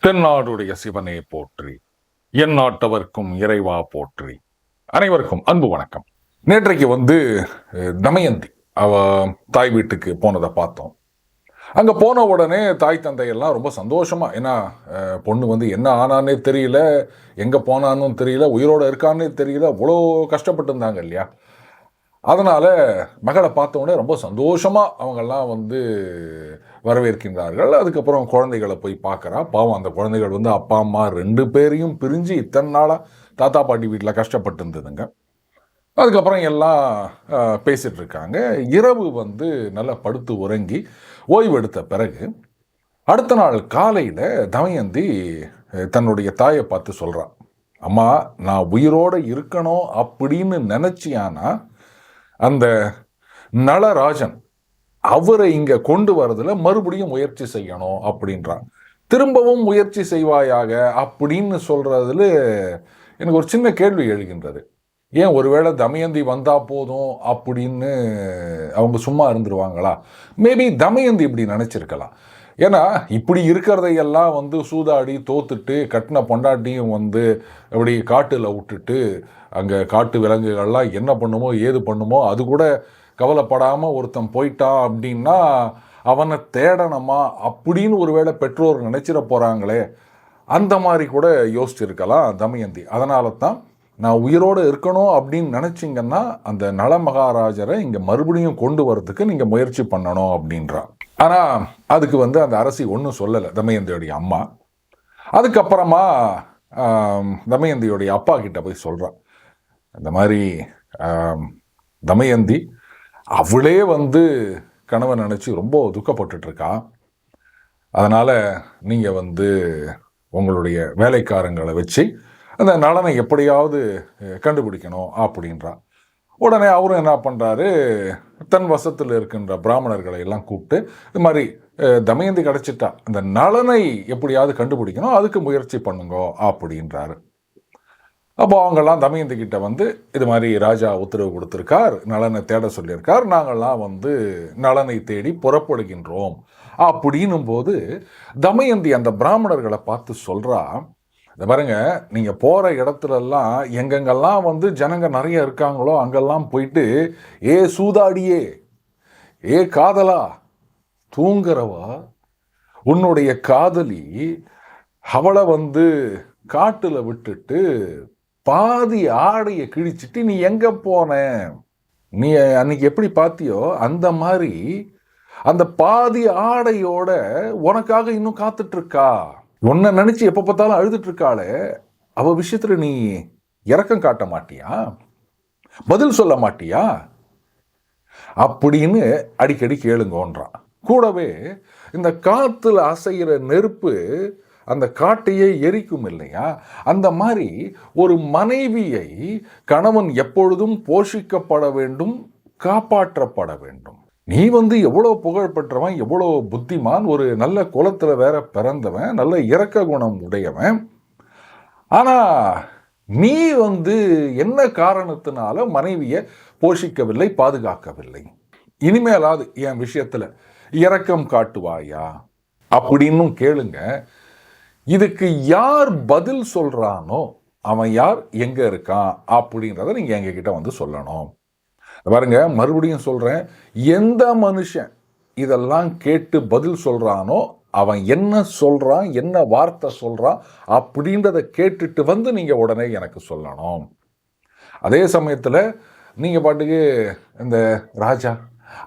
தென்னாடுடைய சிவனே போற்றி, என் நாட்டவர்க்கும் இறைவா போற்றி. அனைவருக்கும் அன்பு வணக்கம். நேற்றைக்கு தமயந்தி அவ தாய் வீட்டுக்கு போனதை பார்த்தோம். அங்க போன உடனே தாய் தந்தையெல்லாம் ரொம்ப சந்தோஷமா, ஏன்னா பொண்ணு என்ன ஆனானே தெரியல, எங்க போனான்னு தெரியல, உயிரோட இருக்கானே தெரியல, அவ்வளோ கஷ்டப்பட்டு இருந்தாங்க இல்லையா. அதனால மகளை பார்த்த உடனே ரொம்ப சந்தோஷமா அவங்கெல்லாம் வரவேற்கின்றார்கள். அதுக்கப்புறம் குழந்தைகளை போய் பார்க்குறா. பாவம், அந்த குழந்தைகள் அப்பா அம்மா 2 பேரையும் பிரிஞ்சு இத்தனை நாளாக தாத்தா பாட்டி வீட்டில் கஷ்டப்பட்டு இருந்ததுங்க. அதுக்கப்புறம் எல்லாம் பேசிட்டு இருக்காங்க. இரவு நல்லா படுத்து உறங்கி ஓய்வெடுத்த பிறகு அடுத்த நாள் காலையில் தமயந்தி தன்னுடைய தாயை பார்த்து சொல்கிறான், அம்மா, நான் உயிரோடு இருக்கணும் அப்படின்னு நினச்சியானா அந்த நளராஜன் அவரை இங்க கொண்டு வரதுல மறுபடியும் முயற்சி செய்யணும் அப்படின்றான். திரும்பவும் முயற்சி செய்வாயாக அப்படின்னு சொல்றதுல எனக்கு ஒரு சின்ன கேள்வி எழுகின்றது. ஏன் ஒருவேளை தமயந்தி வந்தா போதும் அப்படின்னு அவங்க சும்மா இருந்துருவாங்களா? மேபி தமயந்தி இப்படி நினைச்சிருக்கலாம். ஏன்னா இப்படி இருக்கிறதையெல்லாம் சூதாடி தோத்துட்டு கட்டின பொண்டாட்டியும் அப்படி காட்டுல விட்டுட்டு அங்கே காட்டு விலங்குகள்லாம் என்ன பண்ணுமோ ஏது பண்ணுமோ அது கூட கவலைப்படாமல் ஒருத்தன் போயிட்டான் அப்படின்னா அவனை தேடணுமா அப்படின்னு ஒருவேளை பெற்றோர் நினைச்சிட போகிறாங்களே, அந்த மாதிரி கூட யோசிச்சிருக்கலாம் தமயந்தி. அதனால தான் நான் உயிரோடு இருக்கணும் அப்படின்னு நினச்சிங்கன்னா அந்த நள மகாராஜரை இங்கே மறுபடியும் கொண்டு வரதுக்கு நீங்கள் முயற்சி பண்ணணும் அப்படின்றான். ஆனால் அதுக்கு அந்த அரசி ஒன்றும் சொல்லலை தமயந்தியோடைய அம்மா. அதுக்கப்புறமா தமயந்தியோடைய அப்பா கிட்ட போய் சொல்கிறான், இந்த மாதிரி தமயந்தி அவளே கணவன் நினச்சி ரொம்ப துக்கப்பட்டுருக்கா. அதனால் நீங்கள் உங்களுடைய வேலைக்காரங்களை வச்சு அந்த நலனை எப்படியாவது கண்டுபிடிக்கணும் அப்படின்றான். உடனே அவரும் என்ன பண்ணுறாரு, தன் வசத்தில் இருக்கின்ற பிராமணர்களை எல்லாம் கூப்பிட்டு இது மாதிரி தமயந்தி கிடச்சிட்டா, அந்த நலனை எப்படியாவது கண்டுபிடிக்கணும், அதுக்கு முயற்சி பண்ணுங்க அப்படின்றாரு. அப்போ அவங்கெல்லாம் தமயந்தி கிட்ட இது மாதிரி ராஜா உத்தரவு கொடுத்துருக்கார், நலனை தேட சொல்லியிருக்கார், நாங்கள்லாம் நலனை தேடி புறப்படுகின்றோம் அப்படின்னும் போது தமயந்தி அந்த பிராமணர்களை பார்த்து சொல்கிறா, இதை பாருங்க, நீங்கள் போகிற இடத்துலலாம் எங்கெங்கெல்லாம் ஜனங்க நிறைய இருக்காங்களோ அங்கெல்லாம் போயிட்டு, ஏ சூதாடியே, ஏ காதலா, தூங்குறவா, உன்னுடைய காதலி அவளை காட்டுல விட்டுட்டு பாதி ஆடையை கிழிச்சிட்டு நீ எங்க போன, நீ அன்னைக்கு எப்படி பார்த்தியோ அந்த மாதிரி அந்த பாதி ஆடையோட உனக்காக இன்னும் காத்துட்டு இருக்கா, உன்னை நினைச்சு எப்ப பார்த்தாலும் அழுதுட்டு இருக்காளே, அவ விஷயத்துல நீ இரக்கம் காட்ட மாட்டியா, பதில் சொல்ல மாட்டியா அப்படின்னு அடிக்கடி கேளுங்கன்றான். கூடவே இந்த காத்துல அசைகிற நெருப்பு அந்த காட்டையே எரிக்கும் இல்லையா, அந்த மாதிரி ஒரு மனைவியை கணவன் எப்பொழுதும் போஷிக்கப்பட வேண்டும், காப்பாற்றப்பட வேண்டும். நீ எவ்வளோ புகழ் பெற்றவன், எவ்வளோ புத்திமான், ஒரு நல்ல குலத்துல வேற பிறந்தவன், நல்ல இரக்க குணம் உடையவன், ஆனா நீ என்ன காரணத்தினால மனைவியை போஷிக்கவில்லை, பாதுகாக்கவில்லை, இனிமேலாவது என் விஷயத்துல இரக்கம் காட்டுவாயா அப்படின்னு கேளுங்க. இதுக்கு யார் பதில் சொல்றானோ அவன் யார், எங்க இருக்கான் அப்படின்றத நீங்க எங்க கிட்ட சொல்லணும். பாருங்க, மறுபடியும் சொல்றேன், எந்த மனுஷன் இதெல்லாம் கேட்டு பதில் சொல்றானோ அவன் என்ன சொல்றான், என்ன வார்த்தை சொல்றான் அப்படின்றத கேட்டுட்டு நீங்க உடனே எனக்கு சொல்லணும். அதே சமயத்துல நீங்க பாட்டுக்கு இந்த ராஜா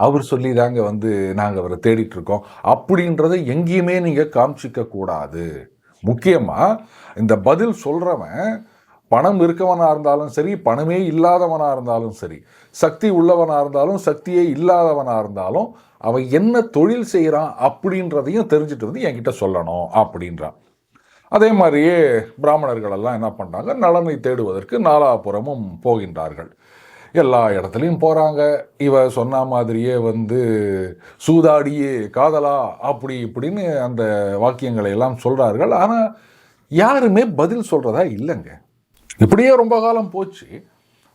அவர் சொல்லி தாங்க நாங்கள் அவரை தேடிட்டு இருக்கோம் அப்படின்றத எங்கேயுமே நீங்க காமிச்சிக்க கூடாது. முக்கியமா இந்த பதில் சொல்றவன் பணம் இருக்கவனா இருந்தாலும் சரி, பணமே இல்லாதவனா இருந்தாலும் சரி, சக்தி உள்ளவனா இருந்தாலும் சக்தியே இல்லாதவனா இருந்தாலும் அவன் என்ன தொழில் செய்யறான் அப்படின்றதையும் தெரிஞ்சுட்டு என்கிட்ட சொல்லணும் அப்படின்றான். அதே மாதிரியே பிராமணர்கள் எல்லாம் என்ன பண்றாங்க, நலனை தேடுவதற்கு நாலாபுரமும் போகின்றார்கள். எல்லா இடத்துலையும் போகிறாங்க. இவ சொன்ன மாதிரியே சூதாடியே காதலா அப்படி இப்படின்னு அந்த வாக்கியங்களை எல்லாம் சொல்கிறார்கள். ஆனால் யாருமே பதில் சொல்கிறதா இல்லைங்க. இப்படியே ரொம்ப காலம் போச்சு.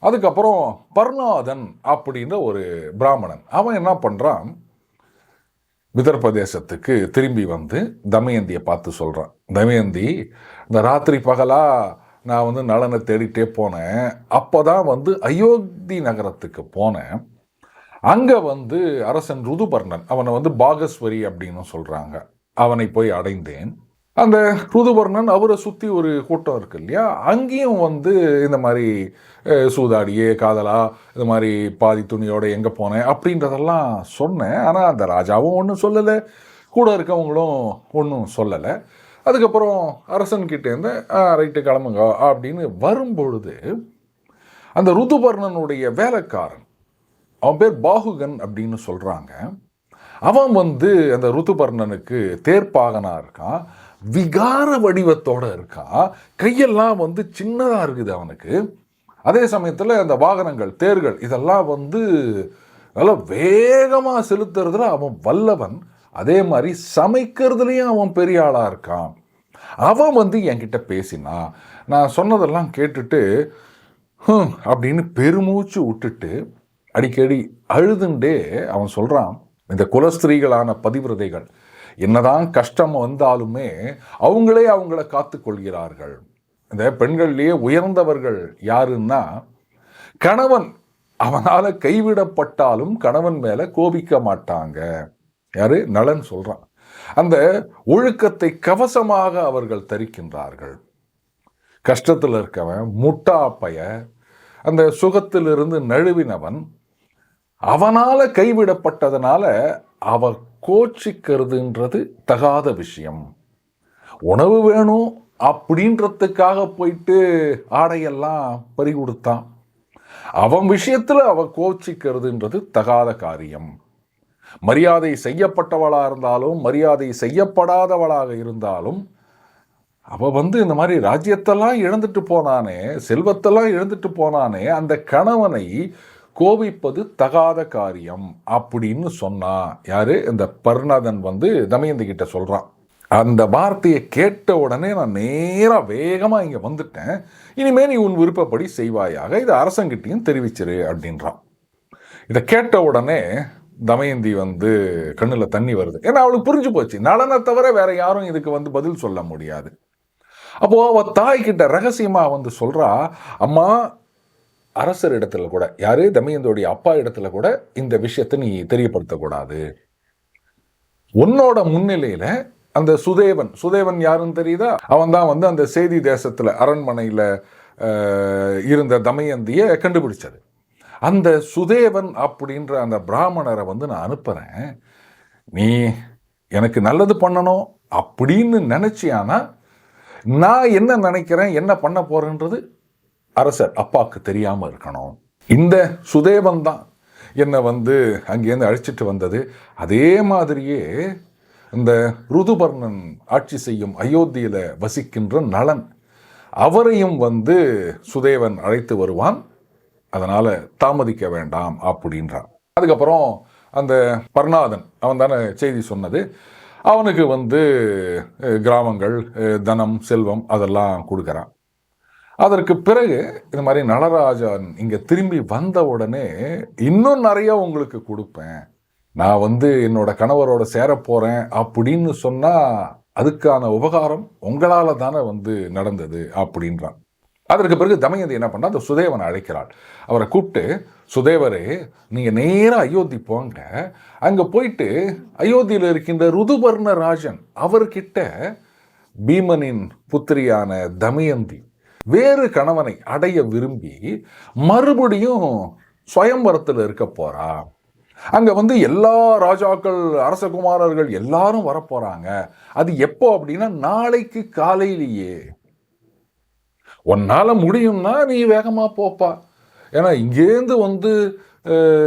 அதுக்கப்புறம் பர்ணாதன் அப்படின்ற ஒரு பிராமணன் அவன் என்ன பண்ணுறான், விதர்ப்ப தேசத்துக்கு திரும்பி வந்து தமயந்தியை பார்த்து சொல்கிறான், தமயந்தி, இந்த ராத்திரி பகலா நான் வந்து நலனை தேடிட்டே போனேன். அப்போ தான் வந்து அயோத்தி நகரத்துக்கு போனேன். அங்கே வந்து அரசன் ருதுபர்ணன், அவனை வந்து பாகஸ்வரி அப்படின்னு சொல்கிறாங்க, அவனை போய் அடைந்தேன். அந்த ருதுபர்ணன் அவரை சுற்றி ஒரு கூட்டம் இருக்கு இல்லையா, அங்கேயும் வந்து இந்த மாதிரி சூதாடியே காதலா இந்த மாதிரி பாதி துணியோட எங்கே போனேன் அப்படின்றதெல்லாம் சொன்னேன். ஆனால் அந்த ராஜாவும் ஒன்றும் சொல்லலை, கூட இருக்கவங்களும் ஒன்றும் சொல்லலை. அதுக்கப்புறம் அரசன்கிட்டேருந்து ரைட்டு கிளம்புங்க அப்படின்னு வரும்பொழுது அந்த ருதுபர்ணனுடைய வேலைக்காரன், அவன் பேர் பாகுகன் அப்படின்னு சொல்கிறாங்க, அவன் வந்து அந்த ருதுபர்ணனுக்கு தேர்ப்பாகனா இருக்கான், விகார வடிவத்தோடு இருக்கான், கையெல்லாம் வந்து சின்னதாக இருக்குது அவனுக்கு. அதே சமயத்தில் அந்த வாகனங்கள் தேர்கள் இதெல்லாம் வந்து நல்லா வேகமாக செலுத்துறதுல அவன் வல்லவன். அதே மாதிரி சமைக்கிறதுலையும் அவன் பெரிய ஆளாக இருக்கான். அவன் வந்து என்கிட்ட பேசினா நான் சொன்னதெல்லாம் கேட்டுட்டு அப்படின்னு பெருமூச்சு விட்டுட்டு அடிக்கடி அழுதுண்டே அவன் சொல்கிறான், இந்த குலஸ்திரீகளான பதிவிரதைகள் என்னதான் கஷ்டம் வந்தாலுமே அவங்கள காத்து கொள்கிறார்கள். இந்த பெண்கள்லேயே உயர்ந்தவர்கள் யாருன்னா கணவன் அவனால் கைவிடப்பட்டாலும் கணவன் மேலே கோபிக்க மாட்டாங்க. யாரு? நலன் சொல்கிறான். அந்த ஒழுக்கத்தை கவசமாக அவர்கள் தரிக்கின்றார்கள். கஷ்டத்தில் இருக்கவன் முட்டாப்பைய, அந்த சுகத்திலிருந்து நழுவினவன், அவனால் கைவிடப்பட்டதுனால அவ கோச்சிக்கிறதுன்றது தகாத விஷயம். உணவு வேணும் அப்படின்றதுக்காக போயிட்டு ஆடையெல்லாம் பறி கொடுத்தான். அவன் விஷயத்தில் அவ கோச்சிக்கிறதுன்றது தகாத காரியம். மரியாதை செய்யப்பட்டவளாக இருந்தாலும் மரியாதை செய்யப்படாதவளாக இருந்தாலும் அவ வந்து இந்த மாதிரி ராஜ்யத்தெல்லாம் இழந்துட்டு போனானே, செல்வத்தெல்லாம் இழந்துட்டு போனானே, அந்த கணவனை கோபிப்பது தகாத காரியம் அப்படின்னு சொன்னா யாரு? இந்த பர்ணதன் வந்து தமயந்தி கிட்ட சொல்றான். அந்த வார்த்தையை கேட்ட உடனே நான் நேராக வேகமாக இங்கே வந்துட்டேன், இனிமேல் நீ உன் விருப்பப்படி செய்வாயாக, இதை அரசங்கிட்டையும் தெரிவிச்சிரு அப்படின்றான். இதை கேட்ட உடனே தமயந்தி வந்து கண்ணில் தண்ணி வருது. ஏன்னா அவளுக்கு புரிஞ்சு போச்சு, நலனை தவிர வேற யாரும் இதுக்கு வந்து பதில் சொல்ல முடியாது. அப்போ அவ தாய்கிட்ட ரகசியமா வந்து சொல்றா, அம்மா, அரசர் இடத்துல கூட, யாரு? தமயந்தியோடைய அப்பா இடத்துல கூட இந்த விஷயத்தை நீ தெரியப்படுத்தக்கூடாது. உன்னோட முன்னிலையில அந்த சுதேவன் யாருன்னு தெரியுதா? அவன் தான் வந்து அந்த சேதி தேசத்துல அரண்மனையில இருந்த தமயந்தியை கண்டுபிடிச்சது. அந்த சுதேவன் அப்படின்ற அந்த பிராமணரை வந்து நான் அனுப்புறேன், நீ எனக்கு நல்லது பண்ணணும் அப்படின்னு நினைச்சியானா நான் என்ன நினைக்கிறேன், என்ன பண்ண போறேன்றது அரசர் அப்பாவுக்கு தெரியாம இருக்கணும். இந்த சுதேவன் தான் என்னை வந்து அங்கேருந்து அழைச்சிட்டு வந்தது. அதே மாதிரியே இந்த ருதுபர்ணன் ஆட்சி செய்யும் அயோத்தியில வசிக்கின்ற நலன், அவரையும் வந்து சுதேவன் அழைத்து வருவான், அதனால தாமதிக்க வேண்டாம் அப்படின்றான். அதுக்கப்புறம் அந்த பர்ணாதன், அவன் தானே செய்தி சொன்னது, அவனுக்கு வந்து கிராமங்கள், தனம், செல்வம் அதெல்லாம் கொடுக்குறான். அதற்கு பிறகு இந்த மாதிரி நளராஜன் இங்கே திரும்பி வந்த உடனே இன்னும் நிறைய உங்களுக்கு கொடுப்பேன், நான் வந்து என்னோட கணவரோட சேரப்போகிறேன் அப்படின்னு சொன்னால் அதுக்கான உபகாரம் உங்களால் தானே வந்து நடந்தது அப்படின்றான். அதற்கு பிறகு தமயந்தி என்ன பண்ணா, அந்த சுதேவனை அழைக்கிறாள். அவரை கூப்பிட்டு, சுதேவரே, நீங்கள் நேராக அயோத்தி போங்க, அங்கே போயிட்டு அயோத்தியில் இருக்கின்ற ருதுபர்ண ராஜன் அவர்கிட்ட பீமனின் புத்திரியான தமயந்தி வேறு கணவனை அடைய விரும்பி மறுபடியும் சுயம்பரத்தில் இருக்க போறா, அங்க வந்து எல்லா ராஜாக்கள், அரசகுமாரர்கள் எல்லாரும் வரப்போறாங்க, அது எப்போ அப்படின்னா நாளைக்கு காலையிலேயே, உன்னால முடியும்னா நீ வேகமா போப்பா, ஏன்னா இங்கேருந்து வந்து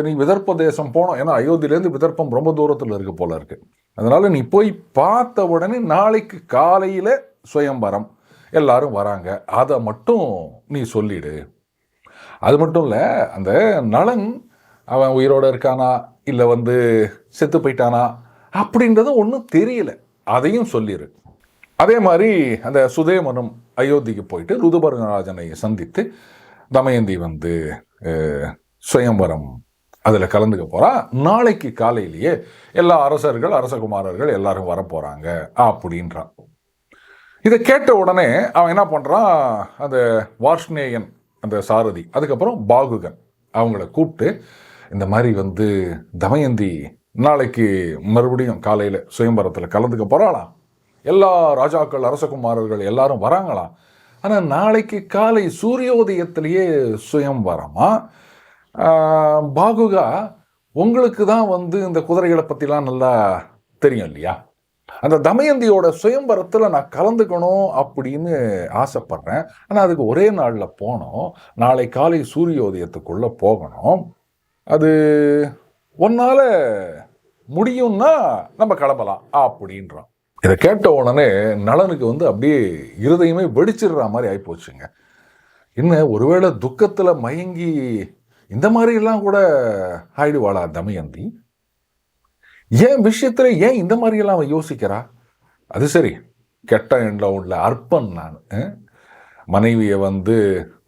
நீ விதர்ப்ப தேசம் போனோம், ஏன்னா அயோத்தியிலேருந்து விதர்ப்பம் ரொம்ப தூரத்தில் இருக்கு போல இருக்கு, அதனால நீ போய் பார்த்த உடனே நாளைக்கு காலையில சுயம்பரம் எல்லாரும் வராங்க, அதை மட்டும் நீ சொல்லிடு. அது மட்டும் இல்லை, அந்த நலன் அவன் உயிரோடு இருக்கானா இல்லை வந்து செத்து போயிட்டானா அப்படின்றது ஒன்றும் தெரியல, அதையும் சொல்லிடு. அதே மாதிரி அந்த சுதேவனும் அயோத்திக்கு போயிட்டு ருதுபர்ணராஜனை சந்தித்து தமயந்தி வந்து சுயம்பரம் அதில் கலந்துக்க போகிறான். நாளைக்கு காலையிலேயே எல்லா அரசர்கள் அரசகுமாரர்கள் எல்லாரும் வரப்போகிறாங்க அப்படின்றான். இதை கேட்ட உடனே அவன் என்ன பண்ணுறான், அந்த வார்ஷ்ணேயன் அந்த சாரதி, அதுக்கப்புறம் பாகுகன் அவங்கள கூப்பிட்டு இந்த மாதிரி வந்து தமயந்தி நாளைக்கு மறுபடியும் காலையில் சுயம்பரத்தில் கலந்துக்க போகிறாளாம், எல்லா ராஜாக்கள் அரசகுமாரர்கள் எல்லாரும் வராங்களாம், ஆனால் நாளைக்கு காலை சூரியோதயத்திலேயே சுயம்பரமா. பாகுகா, உங்களுக்கு தான் வந்து இந்த குதிரைகளை பற்றிலாம் நல்லா தெரியும் இல்லையா, அந்த தமயந்தியோட சுயம்பரத்தில் நான் கலந்துக்கணும் அப்படின்னு ஆசைப்படுறேன். ஆனால் அதுக்கு ஒரே நாளில் போனோம், நாளை காலை சூரியோதயத்துக்குள்ளே போகணும், அது ஒன்னால முடியும்னா நம்ம கிளம்பலாம் அப்படின்றான். இதை கேட்ட உடனே நளனுக்கு வந்து அப்படியே இருதயமே வெடிச்சிடுற மாதிரி ஆயிப்போச்சுங்க. என்ன ஒருவேளை துக்கத்தில் மயங்கி இந்த மாதிரிலாம் கூட ஆயிடுவாளா தமயந்தி? ஏன் விஷயத்துல ஏன் இந்த மாதிரியெல்லாம் அவன் யோசிக்கிறா? அது சரி, கெட்ட எண்ணம் உள்ள அற்பன் நான். மனைவியை வந்து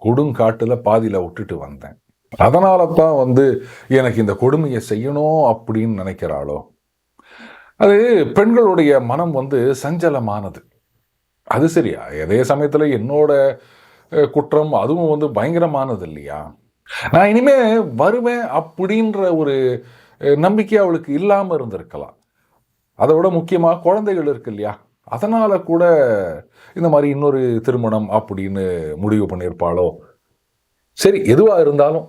கொடுங்காட்டுல பாதியில விட்டுட்டு வந்தேன், அதனால தான் வந்து எனக்கு இந்த கொடுமையை செய்யணும் அப்படின்னு நினைக்கிறாளோ? அது பெண்களுடைய மனம் வந்து சஞ்சலமானது. அது சரியா, அதே சமயத்தில் என்னோட குற்றம் அதுவும் வந்து பயங்கரமானது இல்லையா? நான் இனிமே வருவேன் அப்படின்ற ஒரு நம்பிக்கை அவளுக்கு இல்லாமல் இருந்திருக்கலாம். அதை விட முக்கியமாக குழந்தைகள் இருக்கு இல்லையா, அதனால கூட இந்த மாதிரி இன்னொரு திருமணம் அப்படின்னு முடிவு பண்ணியிருப்பாளோ? சரி, எதுவாக இருந்தாலும்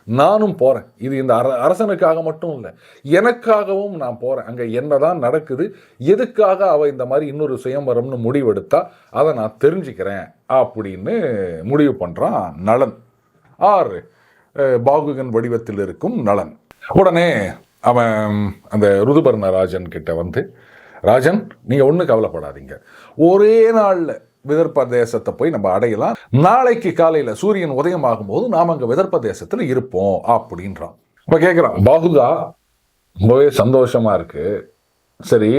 நானும் போகிறேன். இது இந்த அரசனுக்காக மட்டும் இல்லை, எனக்காகவும் நான் போகிறேன். அங்கே என்னதான் நடக்குது, எதுக்காக அவள் இந்த மாதிரி இன்னொரு சுயம்பரம்னு முடிவெடுத்தா அதை நான் தெரிஞ்சுக்கிறேன் அப்படின்னு முடிவு பண்ணுறான் நளன். பாகுகன் வடிவத்தில் இருக்கும் நளன். உடனே அவன் அந்த ருதுபர்ண ராஜன் கிட்ட வந்து, ராஜன் நீங்கள் ஒன்றும் கவலைப்படாதீங்க, ஒரே நாளில் விதர்ப்ப தேசத்தை போய் நம்ம அடையலாம், நாளைக்கு காலையில் சூரியன் உதயமாகும் போது நாம் அங்கே விதர்ப்ப தேசத்தில் இருப்போம் அப்படின்றான். இப்போ கேட்குறான் பாகுகா, ரொம்பவே சந்தோஷமா இருக்கு, சரி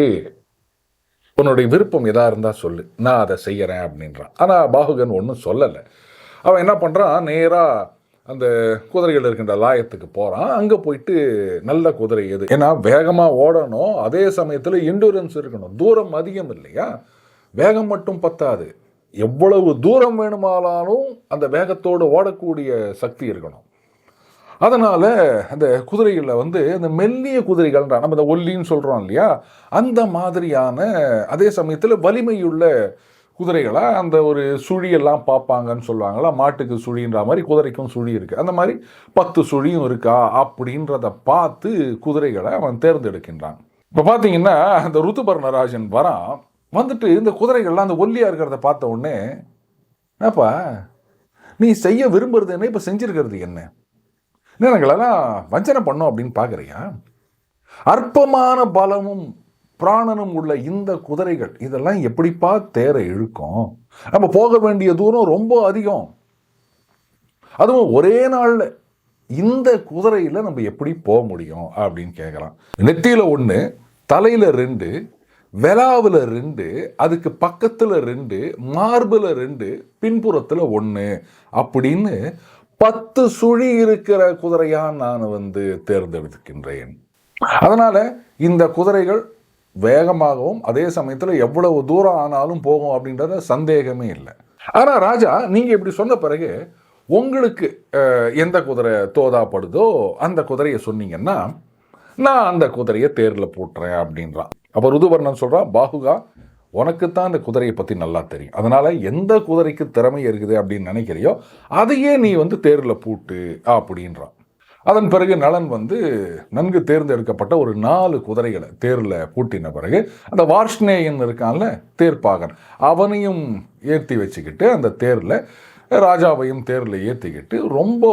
உன்னுடைய விருப்பம் எதா இருந்தால் சொல்லு, நான் அதை செய்யறேன் அப்படின்றான். ஆனால் பாகுகன் ஒன்றும் சொல்லலை. அவன் என்ன பண்ணுறான், நேராக அந்த குதிரைகள் இருக்கின்ற லாயத்துக்கு போகிறான். அங்கே போயிட்டு நல்ல குதிரை எது, ஏன்னா வேகமாக ஓடணும், அதே சமயத்தில் எண்டூரன்ஸ் இருக்கணும், தூரம் அதிகம் இல்லையா, வேகம் மட்டும் பத்தாது, எவ்வளவு தூரம் வேணுமானாலும் அந்த வேகத்தோடு ஓடக்கூடிய சக்தி இருக்கணும். அதனால் அந்த குதிரைகளில் வந்து அந்த மெல்லிய குதிரைகள், நம்ம இந்த ஒல்லின்னு சொல்கிறோம் இல்லையா, அந்த மாதிரியான அதே சமயத்தில் வலிமையுள்ள குதிரைகளாக அந்த ஒரு சுழியெல்லாம் பார்ப்பாங்கன்னு சொல்லுவாங்களா, மாட்டுக்கு சுழின்ற மாதிரி குதிரைக்கும் சுழி இருக்குது, அந்த மாதிரி 10 சுழியும் இருக்கா அப்படின்றத பார்த்து குதிரைகளை அவன் தேர்ந்தெடுக்கின்றான். இப்போ பார்த்தீங்கன்னா அந்த ருதுபர்ணராஜன் வரான், வந்துட்டு இந்த குதிரைகள்லாம் அந்த ஒல்லியாக இருக்கிறத பார்த்த உடனே, என்னப்பா நீ செய்ய விரும்புறது என்ன, இப்போ செஞ்சிருக்கிறது என்ன, எங்களெல்லாம் வஞ்சனை பண்ணோம் அப்படின்னு பார்க்குறியா? அற்பமான பலமும் பிராணனும் உள்ள இந்த குதிரைகள் இதெல்லாம் எப்படிப்பா தேர இழுக்கும்? நம்ம போக வேண்டிய தூரம் ரொம்ப அதிகம், அதுவும் ஒரே நாளில் இந்த குதிரையில் நம்ம எப்படி போக முடியும் அப்படின்னு கேட்குறான். நெத்தியில் 1, தலையில் 2, வெலாவில் 2, அதுக்கு பக்கத்தில் 2, மார்பில் 2, பின்புறத்தில் 1 அப்படின்னு 10 சுழி இருக்கிற குதிரையா நான் வந்து தேர்ந்தெடுக்கின்றேன். அதனால இந்த குதிரைகள் வேகமாகவும் அதே சமயத்தில் எவ்வளவு தூரம் ஆனாலும் போகும் அப்படின்றத சந்தேகமே இல்லை. ஆனால் ராஜா, நீங்கள் இப்படி சொன்ன பிறகு உங்களுக்கு எந்த குதிரை தோதாப்படுதோ அந்த குதிரையை சொன்னீங்கன்னா நான் அந்த குதிரையை தேரில் போட்டுறேன் அப்படின்றான். அப்போ ருதுபர்ணன் சொல்கிறான், பாகுகா உனக்குத்தான் இந்த குதிரையை பற்றி நல்லா தெரியும், அதனால் எந்த குதிரைக்கு திறமை இருக்குது அப்படின்னு நினைக்கிறியோ அதையே நீ வந்து தேரில் பூட்டு அப்படின்றான். அதன் பிறகு நளன் வந்து நன்கு தேர்ந்தெடுக்கப்பட்ட ஒரு 4 குதிரைகளை தேரில் பூட்டின பிறகு அந்த வார்ஷ்ணேயன் இருக்கான்ல தேர்ப்பாகன், அவனையும் ஏற்றி வச்சுக்கிட்டு அந்த தேரில் ராஜாவையும் தேரில் ஏற்றிக்கிட்டு ரொம்ப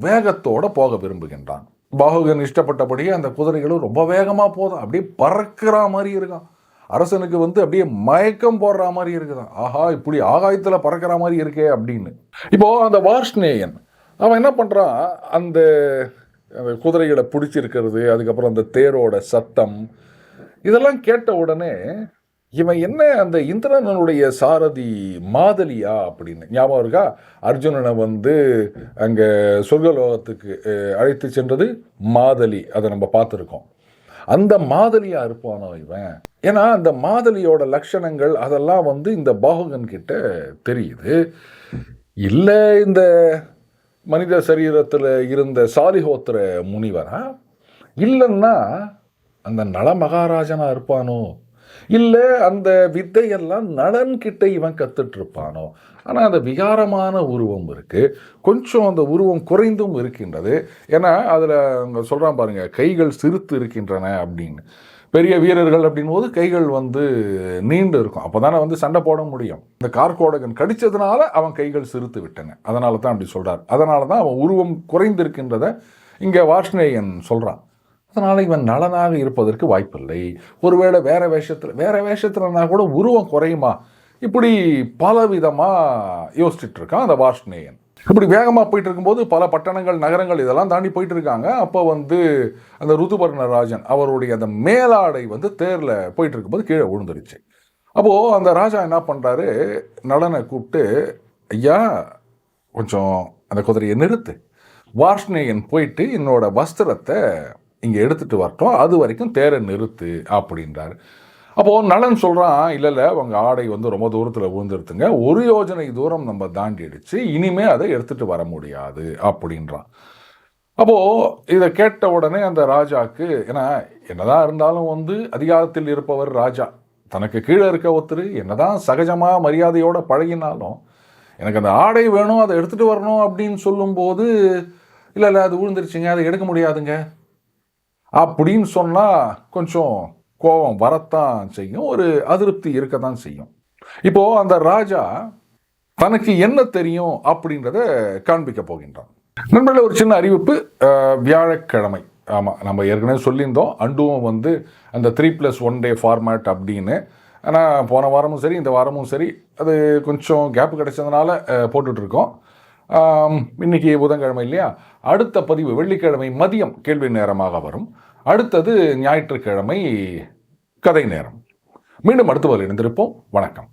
வேகத்தோடு போக விரும்புகின்றான். பாகுகன் இஷ்டப்பட்டபடியே அந்த குதிரைகளும் ரொம்ப வேகமாக போதும், அப்படியே பறக்கிற மாதிரி இருக்கான். அரசனுக்கு வந்து அப்படியே மயக்கம் போடுற மாதிரி இருக்குதான், ஆஹா இப்படி ஆகாயத்தில் பறக்கிற மாதிரி இருக்கே அப்படின்னு. இப்போ அந்த வார்ஷ்ணேயன் அவன் என்ன பண்ணுறான், அந்த குதிரைகளை பிடிச்சிருக்கிறது, அதுக்கப்புறம் அந்த தேரோட சத்தம் இதெல்லாம் கேட்ட உடனே இவன் என்ன அந்த இந்திரனுடைய சாரதி மாதலியா அப்படின்னு ஞாபகம் இருக்கா? அர்ஜுனனை வந்து அங்கே சொர்க்கலோகத்துக்கு அழைத்து சென்றது மாதலி. அதை நம்ம பார்த்துருக்கோம். அந்த மாதலியா இருப்பானோ இவன்? ஏன்னா அந்த மாதலியோட லட்சணங்கள் அதெல்லாம் வந்து இந்த பாகுகன் கிட்ட தெரியுது. இல்லை இந்த மனித சரீரத்தில் இருந்த சாலிஹோத்திர முனிவரா? இல்லைன்னா அந்த நல மகாராஜனா இருப்பானோ? இல்லை அந்த வித்தையெல்லாம் நலன் கிட்ட இவன் கத்துட்டு இருப்பானோ? ஆனால் அந்த விகாரமான உருவம் இருக்கு. கொஞ்சம் அந்த உருவம் குறைந்தும் இருக்கின்றது. ஏன்னா அதில் அவங்க சொல்கிறான் பாருங்க, கைகள் சிறுத்து இருக்கின்றன அப்படின்னு. பெரிய வீரர்கள் அப்படின் போது கைகள் வந்து நீண்டு இருக்கும். அப்போ தானே வந்து சண்டை போட முடியும். இந்த கார்கோடகன் கடிச்சதுனால அவன் கைகள் சிறுத்து விட்டன. அதனால தான் அப்படி சொல்கிறார். அதனால தான் அவன் உருவம் குறைந்திருக்கின்றத இங்கே வார்ஷ்ணேயன் சொல்கிறான். அதனால் இவன் நலனாக இருப்பதற்கு வாய்ப்பில்லை. ஒருவேளை வேற வேஷத்துலனா கூட உருவம் குறையுமா? இப்படி பலவிதமாக யோசிச்சுட்டு இருக்கான் அந்த வார்ஷ்ணேயன். இப்படி வேகமாக போயிட்டு இருக்கும்போது பல பட்டணங்கள், நகரங்கள் இதெல்லாம் தாண்டி போயிட்டு இருக்காங்க. அப்போ வந்து அந்த ருதுபர்ண ராஜன் அவருடைய அந்த மேலாடை வந்து தேரில் போயிட்டு இருக்கும்போது கீழே விழுந்துருச்சு. அப்போது அந்த ராஜா என்ன பண்ணுறாரு, நலனை கூப்பிட்டு, ஐயா கொஞ்சம் அந்த குதிரையை நிறுத்து, வார்ஷ்ணேயன் போயிட்டு என்னோட வஸ்திரத்தை இங்கே எடுத்துகிட்டு வரட்டும், அது வரைக்கும் தேரை நிறுத்து அப்படின்றார். அப்போது நலன் சொல்கிறான், இல்லை உங்கள் ஆடை வந்து ரொம்ப தூரத்தில் விழுந்துருத்துங்க, 1 யோஜனை தூரம் நம்ம தாண்டிடுச்சு, இனிமே அதை எடுத்துகிட்டு வர முடியாது அப்படின்றான். அப்போது இதை கேட்ட உடனே அந்த ராஜாவுக்கு, ஏன்னா என்னதான் இருந்தாலும் வந்து அதிகாரத்தில் இருப்பவர் ராஜா, தனக்கு கீழே இருக்க ஒருத்தர் என்னதான் சகஜமாக மரியாதையோடு பழகினாலும் எனக்கு அந்த ஆடை வேணும், அதை எடுத்துகிட்டு வரணும் அப்படின்னு சொல்லும்போது, இல்லை அது விழுந்துருச்சுங்க, அதை எடுக்க முடியாதுங்க அப்படின்னு சொன்னால் கொஞ்சம் கோபம் வரத்தான் செய்யும், ஒரு அதிருப்தி இருக்கத்தான் செய்யும். இப்போது அந்த ராஜா தனக்கு என்ன தெரியும் அப்படின்றத காண்பிக்க போகின்றான். நண்பர்களே, ஒரு சின்ன அறிவிப்பு. வியாழக்கிழமை, ஆமாம் நம்ம ஏற்கனவே சொல்லியிருந்தோம், அண்டுவும் வந்து அந்த 3+1 டே ஃபார்மேட் அப்படின்னு. ஆனால் போன வாரமும் சரி இந்த வாரமும் சரி அது கொஞ்சம் கேப் கிடைச்சதுனால போட்டுட்ருக்கோம். இன்னைக்கு புதன்கிழமை இல்லையா? அடுத்த பதிவு வெள்ளிக்கிழமை மதியம் கேள்வி நேரமாக வரும். அடுத்தது ஞாயிற்றுக்கிழமை கதை நேரம். மீண்டும் அடுத்த பதில் இணைந்திருப்போம். வணக்கம்.